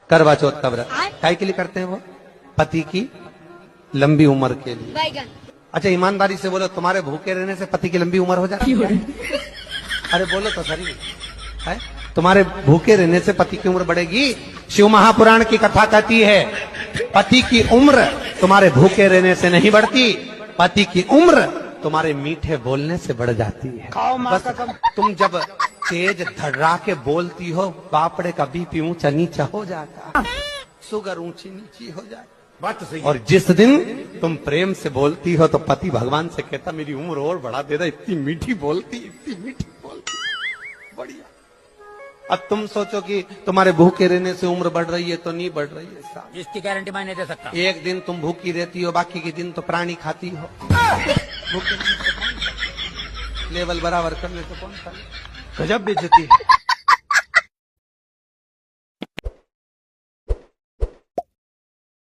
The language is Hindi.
करवा चौथ का व्रत काय के लिए करते हैं वो? पति की लंबी उम्र के लिए। अच्छा ईमानदारी से बोलो, तुम्हारे भूखे रहने से पति की लंबी उम्र हो जाती है? अरे बोलो तो सही है, तुम्हारे भूखे रहने से पति की उम्र बढ़ेगी? शिव महापुराण की कथा कहती है पति की उम्र तुम्हारे भूखे रहने से नहीं बढ़ती, पति की उम्र तुम्हारे मीठे बोलने से बढ़ जाती है। बस तुम जब तेज धड़रा के बोलती हो, बापड़े का बीपी ऊंचा नीचा हो जाता, शुगर ऊंची नीची हो जाए। बात तो सही। और जिस दिन तुम प्रेम से बोलती हो तो पति भगवान से कहता मेरी उम्र और बढ़ा दे रहा, इतनी मीठी बोलती, इतनी मीठी बोलती, बढ़िया। अब तुम सोचो कि तुम्हारे भूखे रहने से उम्र बढ़ रही है तो नहीं बढ़ रही है साहब, इसकी गारंटी मैं नहीं दे सकता। एक दिन तुम भूखी रहती हो, बाकी के दिन तो प्राणी खाती हो। भूखे रहने से कौन खाती? लेवल बराबर करने से कौन खाती? गजब बेइज्जती है।